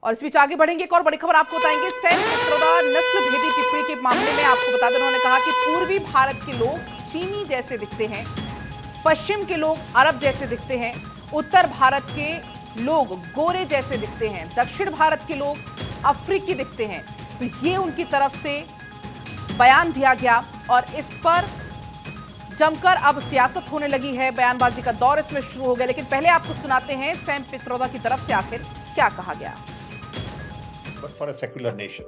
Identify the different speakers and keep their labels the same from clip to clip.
Speaker 1: और इस बीच आगे बढ़ेंगे, एक और बड़ी खबर आपको बताएंगे। सैम पित्रोदा नस्ल भेदी टिप्पणी के मामले में आपको बता दें, उन्होंने कहा कि पूर्वी भारत के लोग चीनी जैसे दिखते हैं, पश्चिम के लोग अरब जैसे दिखते हैं, उत्तर भारत के लोग गोरे जैसे दिखते हैं, दक्षिण भारत के लोग अफ्रीकी दिखते हैं। तो ये उनकी तरफ से बयान दिया गया और इस पर जमकर अब सियासत होने लगी है। बयानबाजी का दौर इसमें शुरू हो गया। लेकिन पहले आपको सुनाते हैं सैम पित्रोदा की तरफ से आखिर क्या कहा गया।
Speaker 2: But for a secular nation,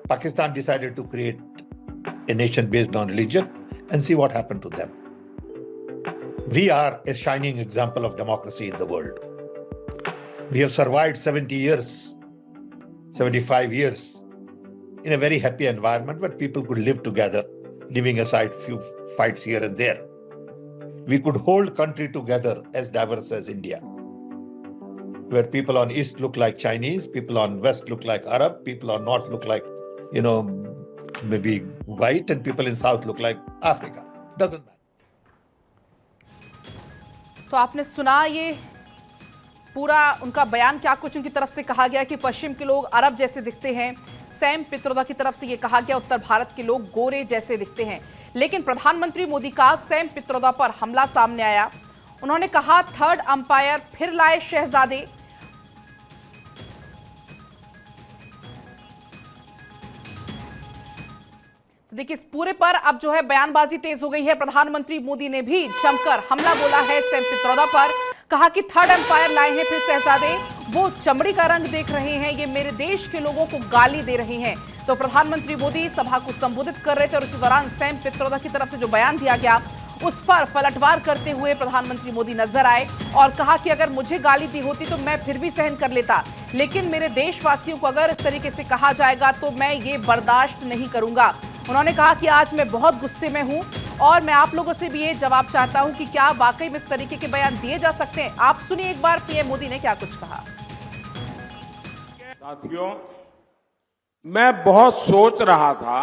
Speaker 2: Pakistan decided to create a nation based on religion and see what happened to them. We are a shining example of democracy in the world. We have survived 70 years, 75 years in a very happy environment where people could live together, leaving aside few fights here and there. We could hold country together as diverse as India, where people on east look like Chinese, people on west look like Arab, people on north look like, maybe white, and people in south look like Africa. Doesn't matter.
Speaker 1: तो आपने सुना ये पूरा उनका बयान, क्या कुछ उनकी तरफ से कहा गया कि पश्चिम के लोग अरब जैसे दिखते हैं। सैम पित्रोदा की तरफ से ये कहा गया उत्तर भारत के लोग गोरे जैसे दिखते हैं। लेकिन प्रधानमंत्री मोदी का सैम पित्रोदा पर हमला सामने आया। उन्होंने कहा थर्ड अंपायर फिर लाए शहजादे। तो देखिए, इस पूरे पर अब जो है बयानबाजी तेज हो गई है। प्रधानमंत्री मोदी ने भी जमकर हमला बोला है सैम पित्रोदा पर। कहा कि थर्ड एम्पायर लाए हैं फिर शहजादे, वो चमड़ी का रंग देख रहे हैं, ये मेरे देश के लोगों को गाली दे रहे हैं। तो प्रधानमंत्री मोदी सभा को संबोधित कर रहे थे और इसी दौरान सैम पित्रोदा की तरफ से जो बयान दिया गया उस पर पलटवार करते हुए प्रधानमंत्री मोदी नजर आए और कहा कि अगर मुझे गाली दी होती तो मैं फिर भी सहन कर लेता, लेकिन मेरे देशवासियों को अगर इस तरीके से कहा जाएगा तो मैं ये बर्दाश्त नहीं करूंगा। उन्होंने कहा कि आज मैं बहुत गुस्से में हूं और मैं आप लोगों से भी ये जवाब चाहता हूं कि क्या वाकई में इस तरीके के बयान दिए जा सकते हैं। आप सुनिए एक बार पीएम मोदी ने क्या कुछ कहा।
Speaker 3: साथियों, मैं बहुत सोच रहा था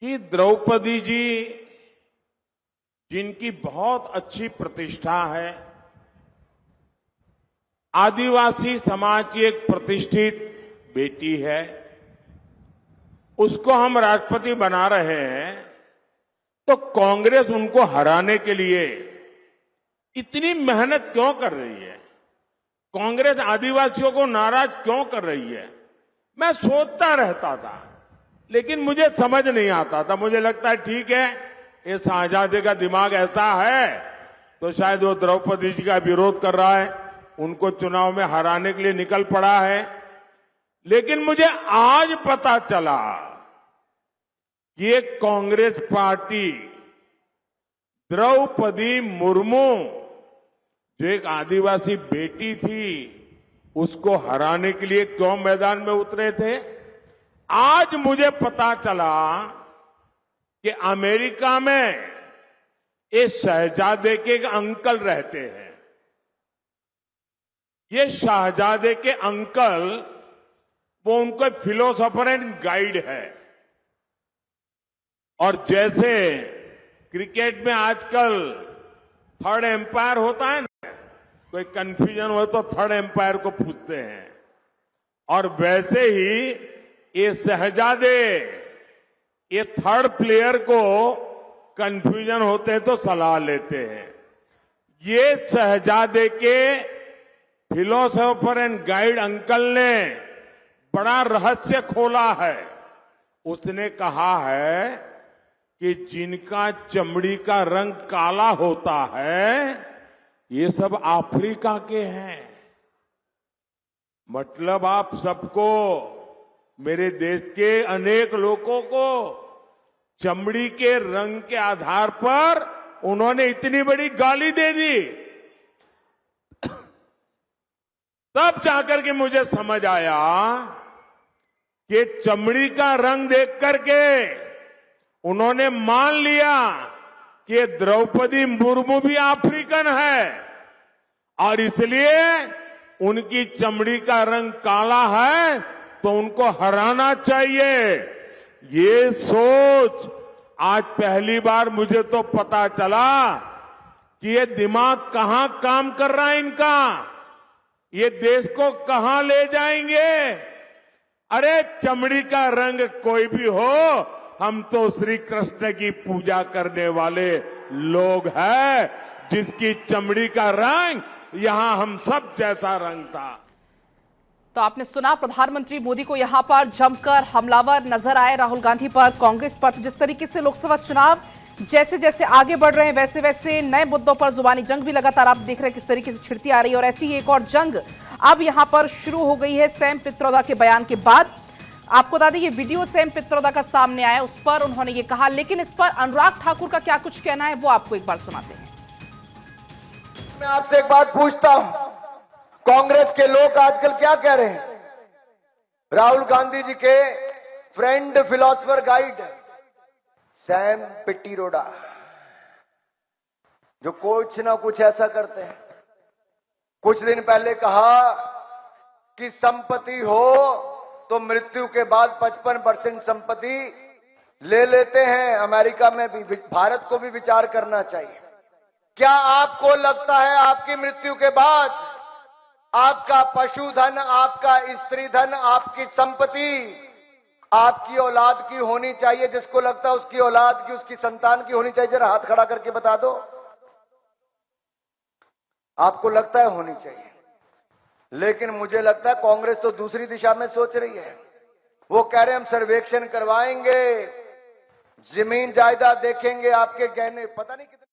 Speaker 3: कि द्रौपदी जी, जिनकी बहुत अच्छी प्रतिष्ठा है, आदिवासी समाज की एक प्रतिष्ठित बेटी है, उसको हम राष्ट्रपति बना रहे हैं, तो कांग्रेस उनको हराने के लिए इतनी मेहनत क्यों कर रही है? कांग्रेस आदिवासियों को नाराज क्यों कर रही है? मैं सोचता रहता था, लेकिन मुझे समझ नहीं आता था। मुझे लगता है ठीक है, ये शाहजादे का दिमाग ऐसा है तो शायद वो द्रौपदी जी का विरोध कर रहा है, उनको चुनाव में हराने के लिए निकल पड़ा है। लेकिन मुझे आज पता चला ये कांग्रेस पार्टी द्रौपदी मुर्मू, जो एक आदिवासी बेटी थी, उसको हराने के लिए क्यों मैदान में उतरे थे। आज मुझे पता चला कि अमेरिका में इस शहजादे के एक अंकल रहते हैं। ये शहजादे के अंकल, वो उनको फिलोसोफर एंड गाइड है। और जैसे क्रिकेट में आजकल थर्ड एम्पायर होता है ना, कोई कंफ्यूजन हो तो थर्ड एम्पायर को पूछते हैं, और वैसे ही ये शहजादे, ये थर्ड प्लेयर को कंफ्यूजन होते हैं तो सलाह लेते हैं। ये शहजादे के फिलोसोफर एंड गाइड अंकल ने बड़ा रहस्य खोला है। उसने कहा है कि जिनका चमड़ी का रंग काला होता है, ये सब अफ्रीका के हैं। मतलब आप सबको, मेरे देश के अनेक लोगों को चमड़ी के रंग के आधार पर उन्होंने इतनी बड़ी गाली दे दी। तब जाकर के मुझे समझ आया कि चमड़ी का रंग देख करके उन्होंने मान लिया कि द्रौपदी मुर्मू भी अफ्रीकन है और इसलिए उनकी चमड़ी का रंग काला है तो उनको हराना चाहिए। ये सोच आज पहली बार मुझे तो पता चला कि ये दिमाग कहां काम कर रहा है इनका। ये देश को कहां ले जाएंगे? अरे चमड़ी का रंग कोई भी हो, हम तो श्री कृष्ण की पूजा करने वाले लोग हैं, जिसकी चमड़ी का रंग यहां हम सब जैसा रंग था।
Speaker 1: तो आपने सुना प्रधानमंत्री मोदी को यहां पर जमकर हमलावर नजर आए राहुल गांधी पर, कांग्रेस पर। तो जिस तरीके से लोकसभा चुनाव जैसे जैसे आगे बढ़ रहे हैं वैसे वैसे नए मुद्दों पर जुबानी जंग भी लगातार आप देख रहे हैं किस तरीके से छिड़ती आ रही है। और ऐसी एक और जंग अब यहां पर शुरू हो गई है सैम पित्रोदा के बयान के बाद। आपको बता दें ये वीडियो सैम पित्रोदा का सामने आया, उस पर उन्होंने ये कहा, लेकिन इस पर अनुराग ठाकुर का क्या कुछ कहना है वो आपको एक बार सुनाते हैं।
Speaker 4: मैं आपसे एक बात पूछता हूं, कांग्रेस के लोग आजकल क्या कह रहे हैं? राहुल गांधी जी के friend philosopher guide Sam Pitroda जो कुछ ना कुछ ऐसा करते हैं। कुछ दिन पहले कहा कि संपत्ति हो तो मृत्यु के बाद 55% संपत्ति ले लेते हैं। अमेरिका में भी, भारत को भी विचार करना चाहिए। क्या आपको लगता है आपकी मृत्यु के बाद आपका पशुधन, आपका स्त्री धन, आपकी संपत्ति आपकी औलाद की होनी चाहिए? जिसको लगता है उसकी औलाद की, उसकी संतान की होनी चाहिए, जरा हाथ खड़ा करके बता दो। आपको लगता है होनी चाहिए, लेकिन मुझे लगता है कांग्रेस तो दूसरी दिशा में सोच रही है। वो कह रहे हैं हम सर्वेक्षण करवाएंगे, जमीन जायदाद देखेंगे, आपके गहने, पता नहीं कितने